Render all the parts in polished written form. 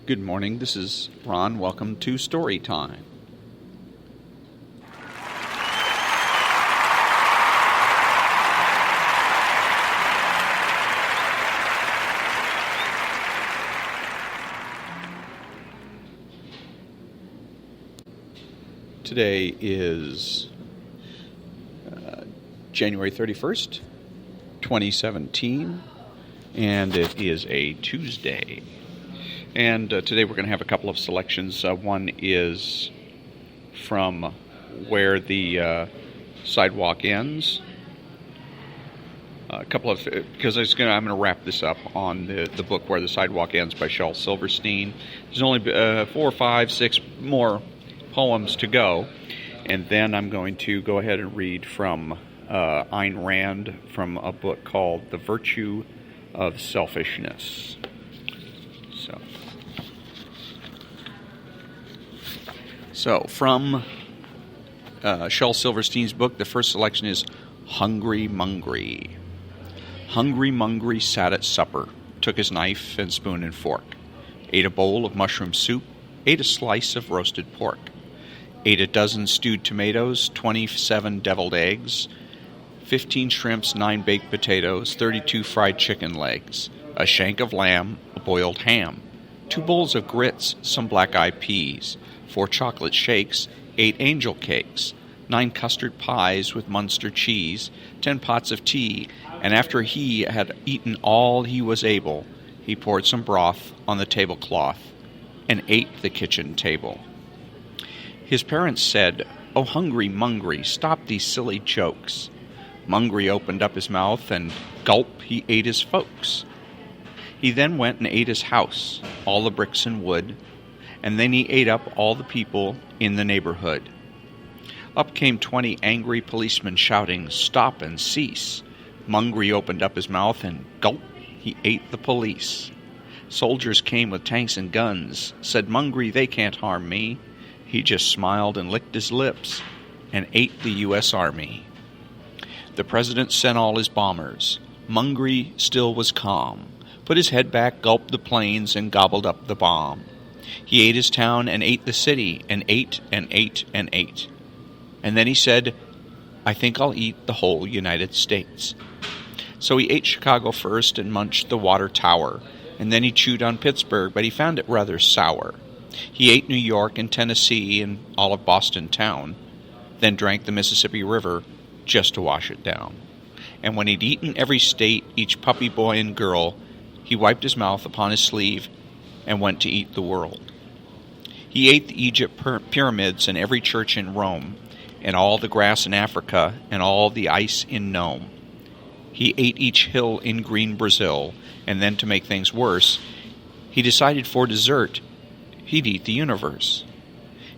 Good morning, this is Ron. Welcome to Story Time. Today is January 31st, 2017, and it is a Tuesday. And today we're going to have a couple of selections. One is from Where the Sidewalk Ends. Because I'm going to wrap this up on the book Where the Sidewalk Ends by Shel Silverstein. There's only 4, 5, 6 more poems to go. And then I'm going to go ahead and read from Ayn Rand from a book called The Virtue of Selfishness. So from Shel Silverstein's book, the first selection is Hungry Mungry. Hungry Mungry sat at supper, took his knife and spoon and fork, ate a bowl of mushroom soup, ate a slice of roasted pork, ate a dozen stewed tomatoes, 27 deviled eggs, 15 shrimps, 9 baked potatoes, 32 fried chicken legs, a shank of lamb, a boiled ham, 2 bowls of grits, some black-eyed peas, 4 chocolate shakes, 8 angel cakes, 9 custard pies with Munster cheese, 10 pots of tea, and after he had eaten all he was able, he poured some broth on the tablecloth and ate the kitchen table. His parents said, "Oh, Hungry Mungry, stop these silly jokes." Mungry opened up his mouth and, gulp, he ate his folks. He then went and ate his house, all the bricks and wood, and then he ate up all the people in the neighborhood. Up came 20 angry policemen shouting, "Stop and cease." Mungry opened up his mouth and, gulp, he ate the police. Soldiers came with tanks and guns, said, "Mungry, they can't harm me." He just smiled and licked his lips and ate the U.S. Army. The president sent all his bombers. Mungry still was calm, put his head back, gulped the planes, and gobbled up the bomb. He ate his town and ate the city, and ate and ate and ate. And then he said, "I think I'll eat the whole United States." So he ate Chicago first and munched the water tower, and then he chewed on Pittsburgh, but he found it rather sour. He ate New York and Tennessee and all of Boston town, then drank the Mississippi River just to wash it down. And when he'd eaten every state, each puppy boy and girl, he wiped his mouth upon his sleeve and went to eat the world. He ate the Egypt pyramids and every church in Rome, and all the grass in Africa, and all the ice in Nome. He ate each hill in green Brazil, and then to make things worse, he decided for dessert he'd eat the universe.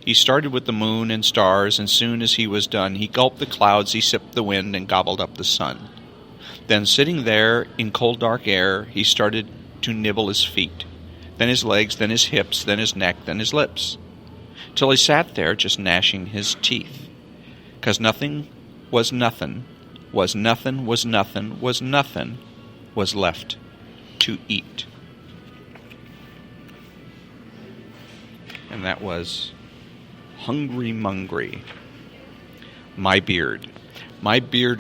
He started with the moon and stars, and soon as he was done, he gulped the clouds, he sipped the wind, and gobbled up the sun. Then sitting there in cold dark air, he started to nibble his feet, then his legs, then his hips, then his neck, then his lips, till he sat there just gnashing his teeth. 'Cause nothing was nothing, was nothing, was nothing, was nothing, was left to eat. And that was Hungry Mungry. My beard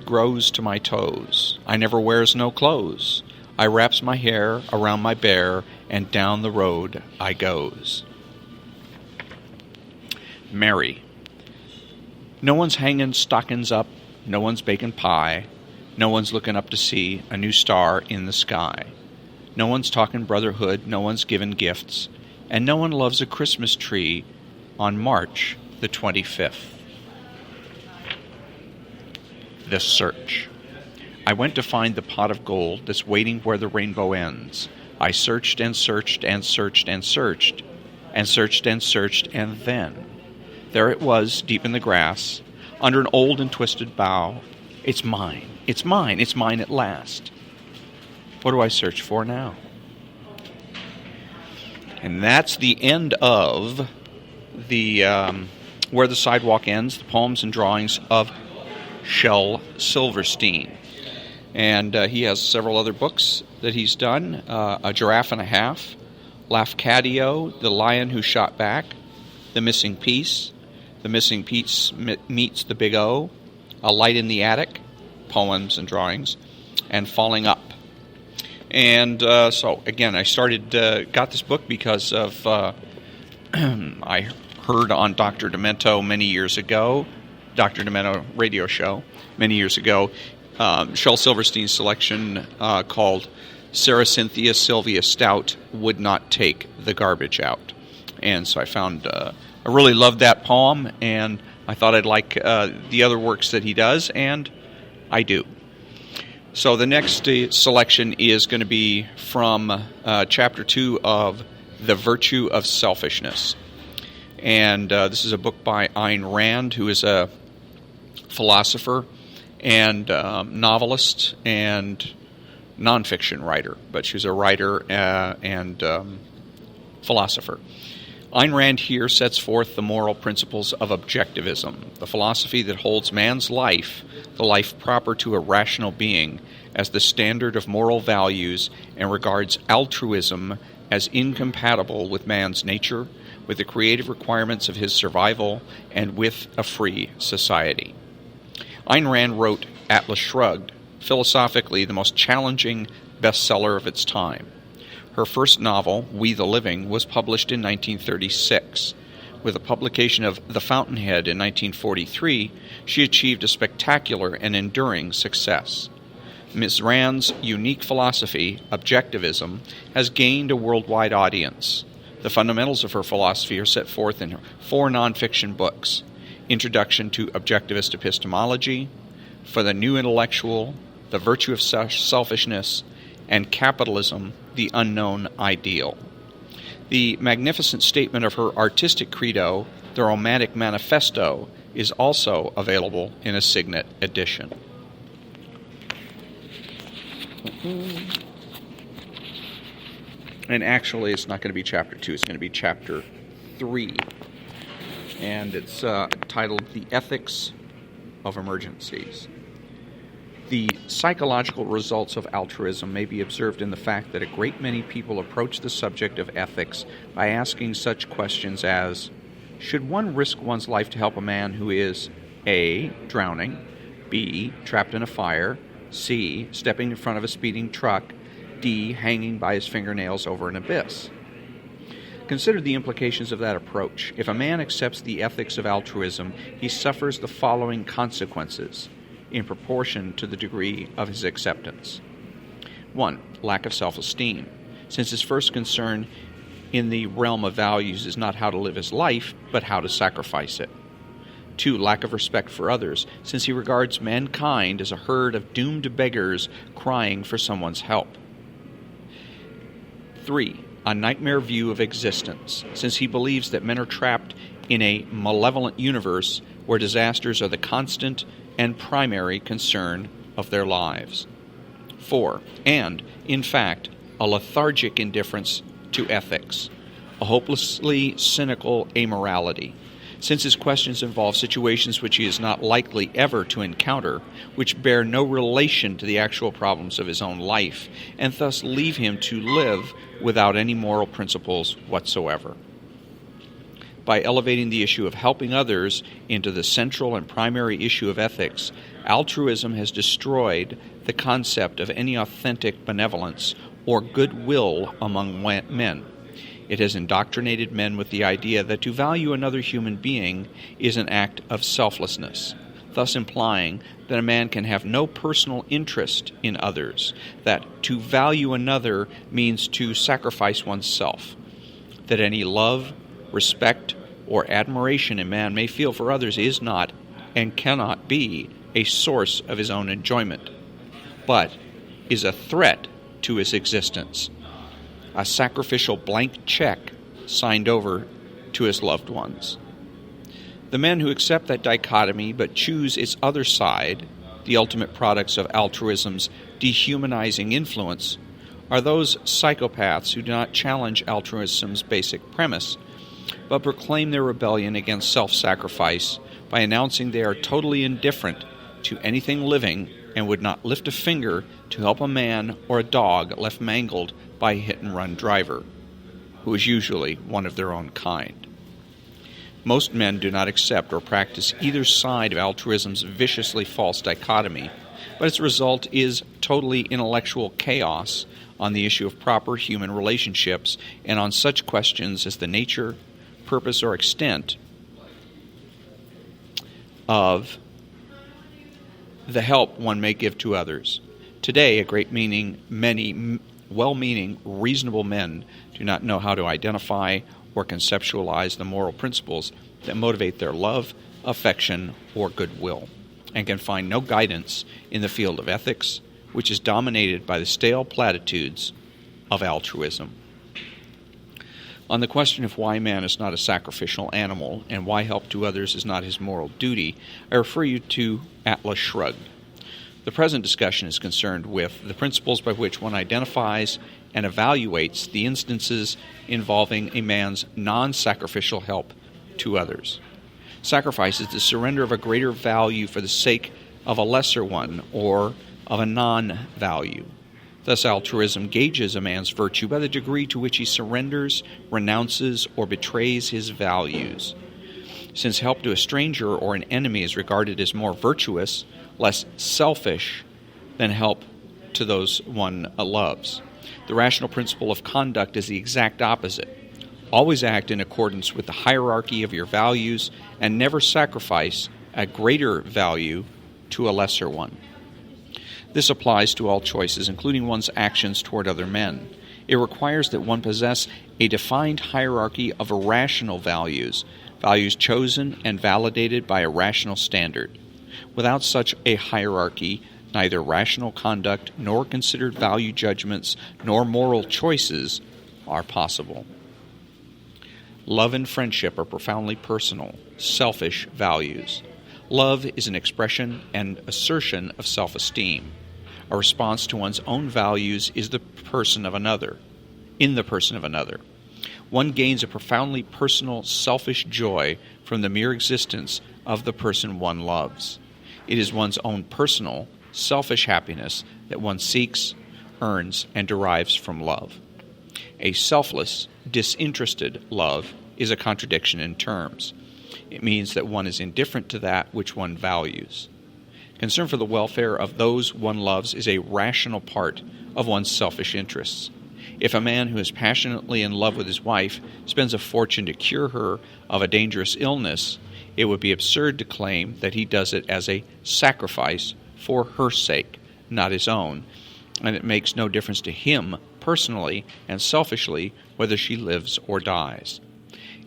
grows to my toes. I never wears no clothes. I wraps my hair around my bear, and down the road I goes. Mary. No one's hanging stockings up, no one's baking pie, no one's looking up to see a new star in the sky. No one's talking brotherhood, no one's giving gifts, and no one loves a Christmas tree on March the 25th. The Search. I went to find the pot of gold that's waiting where the rainbow ends. I searched and searched and searched and searched and searched and searched, and then there it was, deep in the grass, under an old and twisted bough. It's mine, it's mine, it's mine at last. What do I search for now? And that's the end of the Where the Sidewalk Ends, the poems and drawings of Shel Silverstein. And he has several other books that he's done. A Giraffe and a Half, Lafcadio, The Lion Who Shot Back, The Missing Piece Meets the Big O, A Light in the Attic, poems and drawings, and Falling Up. And so, again, I got this book because of, I heard on Dr. Demento many years ago, Dr. Demento radio show many years ago, Shel Silverstein's selection called Sarah Cynthia Sylvia Stout Would Not Take the Garbage Out. And so I found, I really loved that poem, and I thought I'd like the other works that he does, and I do. So the next selection is going to be from Chapter 2 of The Virtue of Selfishness. And this is a book by Ayn Rand, who is a philosopher and novelist and nonfiction writer, but she's a writer and philosopher. Ayn Rand here sets forth the moral principles of objectivism, the philosophy that holds man's life, the life proper to a rational being, as the standard of moral values and regards altruism as incompatible with man's nature, with the creative requirements of his survival, and with a free society. Ayn Rand wrote Atlas Shrugged, philosophically the most challenging bestseller of its time. Her first novel, We the Living, was published in 1936. With the publication of The Fountainhead in 1943, she achieved a spectacular and enduring success. Ms. Rand's unique philosophy, objectivism, has gained a worldwide audience. The fundamentals of her philosophy are set forth in her 4 nonfiction books: Introduction to Objectivist Epistemology, For the New Intellectual, The Virtue of Selfishness, and Capitalism, the Unknown Ideal. The magnificent statement of her artistic credo, The Romantic Manifesto, is also available in a Signet edition. And actually, it's not going to be Chapter 2, it's going to be Chapter 3. And it's titled The Ethics of Emergencies. The psychological results of altruism may be observed in the fact that a great many people approach the subject of ethics by asking such questions as, should one risk one's life to help a man who is A. drowning, B. trapped in a fire, C. stepping in front of a speeding truck, D. hanging by his fingernails over an abyss? Consider the implications of that approach. If a man accepts the ethics of altruism, he suffers the following consequences in proportion to the degree of his acceptance. 1. Lack of self-esteem, since his first concern in the realm of values is not how to live his life, but how to sacrifice it. 2. Lack of respect for others, since he regards mankind as a herd of doomed beggars crying for someone's help. 3. A nightmare view of existence, since he believes that men are trapped in a malevolent universe where disasters are the constant and primary concern of their lives. 4. And, in fact, a lethargic indifference to ethics, a hopelessly cynical amorality, since his questions involve situations which he is not likely ever to encounter, which bear no relation to the actual problems of his own life, and thus leave him to live without any moral principles whatsoever. By elevating the issue of helping others into the central and primary issue of ethics, altruism has destroyed the concept of any authentic benevolence or goodwill among men. It has indoctrinated men with the idea that to value another human being is an act of selflessness, thus implying that a man can have no personal interest in others, that to value another means to sacrifice oneself, that any love, respect, or admiration a man may feel for others is not and cannot be a source of his own enjoyment, but is a threat to his existence, a sacrificial blank check signed over to his loved ones. The men who accept that dichotomy but choose its other side, the ultimate products of altruism's dehumanizing influence, are those psychopaths who do not challenge altruism's basic premise, but proclaim their rebellion against self-sacrifice by announcing they are totally indifferent to anything living and would not lift a finger to help a man or a dog left mangled by a hit-and-run driver. who is usually one of their own kind. Most men do not accept or practice either side of altruism's viciously false dichotomy, but its result is totally intellectual chaos on the issue of proper human relationships and on such questions as the nature, purpose, or extent of the help one may give to others. Today, many well-meaning, reasonable men do not know how to identify or conceptualize the moral principles that motivate their love, affection, or goodwill, and can find no guidance in the field of ethics, which is dominated by the stale platitudes of altruism. On the question of why man is not a sacrificial animal and why help to others is not his moral duty, I refer you to Atlas Shrugged. The present discussion is concerned with the principles by which one identifies and evaluates the instances involving a man's non-sacrificial help to others. Sacrifice is the surrender of a greater value for the sake of a lesser one or of a non-value. Thus, altruism gauges a man's virtue by the degree to which he surrenders, renounces, or betrays his values. Since help to a stranger or an enemy is regarded as more virtuous, less selfish than help to those one loves, the rational principle of conduct is the exact opposite. Always act in accordance with the hierarchy of your values and never sacrifice a greater value to a lesser one. This applies to all choices, including one's actions toward other men. It requires that one possess a defined hierarchy of rational values, values chosen and validated by a rational standard. Without such a hierarchy, neither rational conduct nor considered value judgments nor moral choices are possible. Love and friendship are profoundly personal, selfish values. Love is an expression and assertion of self-esteem. A response to one's own values is in the person of another. One gains a profoundly personal, selfish joy from the mere existence of the person one loves. It is one's own personal, selfish happiness that one seeks, earns, and derives from love. A selfless, disinterested love is a contradiction in terms. It means that one is indifferent to that which one values. Concern for the welfare of those one loves is a rational part of one's selfish interests. If a man who is passionately in love with his wife spends a fortune to cure her of a dangerous illness, it would be absurd to claim that he does it as a sacrifice for her sake, not his own, and it makes no difference to him personally and selfishly whether she lives or dies.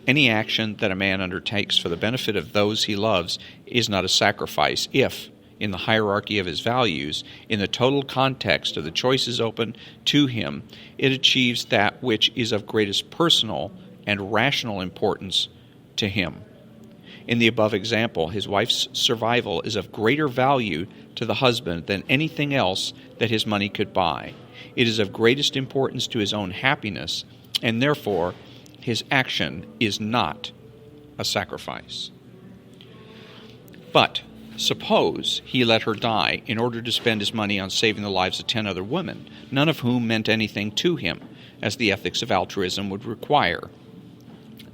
Any action that a man undertakes for the benefit of those he loves is not a sacrifice if, in the hierarchy of his values, in the total context of the choices open to him, it achieves that which is of greatest personal and rational importance to him. In the above example, his wife's survival is of greater value to the husband than anything else that his money could buy. It is of greatest importance to his own happiness, and therefore his action is not a sacrifice. But suppose he let her die in order to spend his money on saving the lives of 10 other women, none of whom meant anything to him, as the ethics of altruism would require.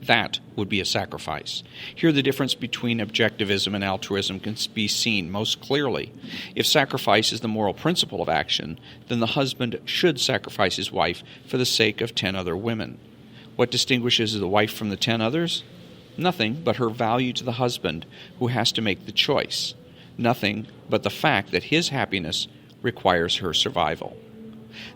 That would be a sacrifice. Here the difference between objectivism and altruism can be seen most clearly. If sacrifice is the moral principle of action, then the husband should sacrifice his wife for the sake of 10 other women. What distinguishes the wife from the 10 others? Nothing but her value to the husband, who has to make the choice. Nothing but the fact that his happiness requires her survival.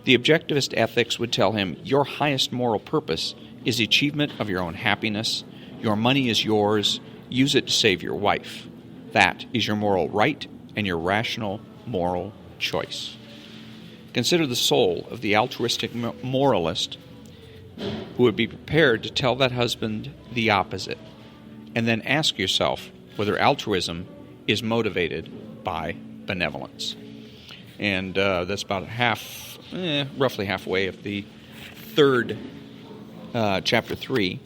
The objectivist ethics would tell him, your highest moral purpose is the achievement of your own happiness. Your money is yours. Use it to save your wife. That is your moral right and your rational moral choice. Consider the soul of the altruistic moralist who would be prepared to tell that husband the opposite, and then ask yourself whether altruism is motivated by benevolence. And that's about roughly halfway of the third chapter 3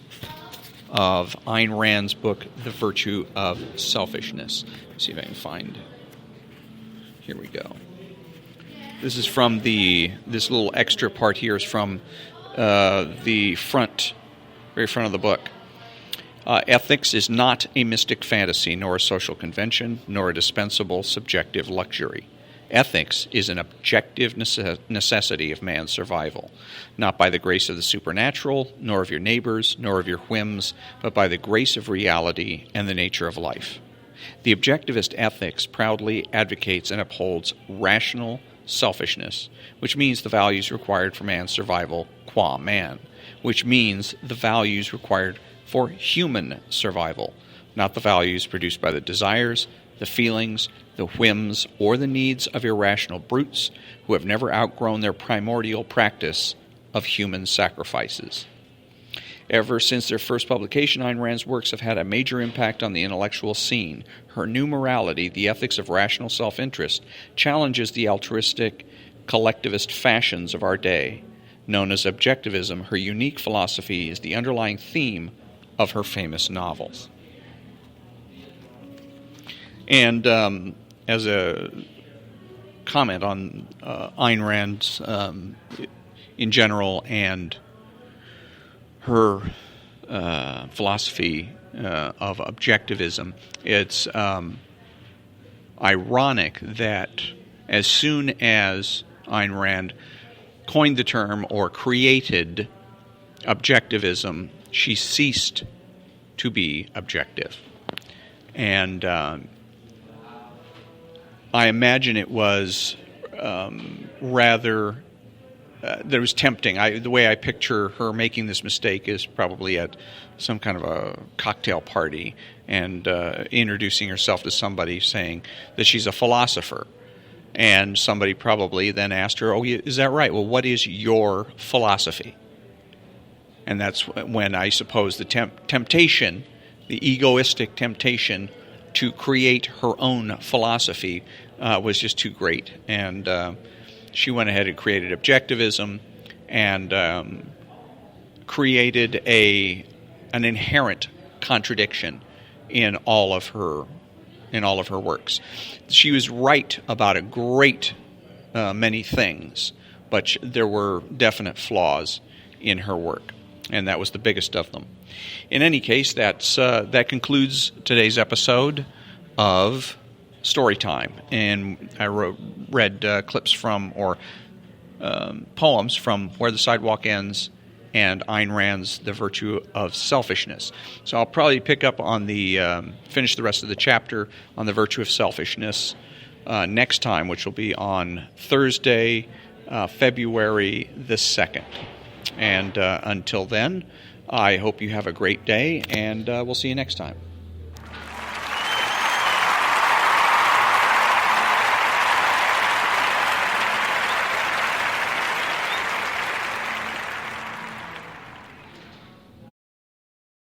of Ayn Rand's book, The Virtue of Selfishness. Let's see if I can find. Here we go. This is from this little extra part here is from the very front of the book. Ethics is not a mystic fantasy, nor a social convention, nor a dispensable subjective luxury. Ethics is an objective necessity of man's survival, not by the grace of the supernatural, nor of your neighbors, nor of your whims, but by the grace of reality and the nature of life. The objectivist ethics proudly advocates and upholds rational selfishness, which means the values required for man's survival qua man, which means the values required for human survival, not the values produced by the desires, the feelings, the whims, or the needs of irrational brutes who have never outgrown their primordial practice of human sacrifices. Ever since their first publication, Ayn Rand's works have had a major impact on the intellectual scene. Her new morality, The Ethics of Rational Self-Interest, challenges the altruistic, collectivist fashions of our day. Known as objectivism, her unique philosophy is the underlying theme of her famous novels. And as a comment on Ayn Rand in general and her philosophy of objectivism, it's ironic that as soon as Ayn Rand coined the term or created objectivism, she ceased to be objective. And I imagine it was rather that was tempting. The way I picture her making this mistake is probably at some kind of a cocktail party and introducing herself to somebody, saying that she's a philosopher. And somebody probably then asked her, "Oh, is that right? Well, what is your philosophy?" And that's when I suppose the temptation, the egoistic temptation to create her own philosophy was just too great. And she went ahead and created objectivism and created an inherent contradiction in all of her works. She was right about a great many things, but there were definite flaws in her work, and that was the biggest of them. In any case, that concludes today's episode of Storytime, and I read clips from, or poems from Where the Sidewalk Ends and Ayn Rand's The Virtue of Selfishness. So I'll probably pick up on finish the rest of the chapter on The Virtue of Selfishness next time, which will be on Thursday, February the 2nd. And until then, I hope you have a great day, and we'll see you next time.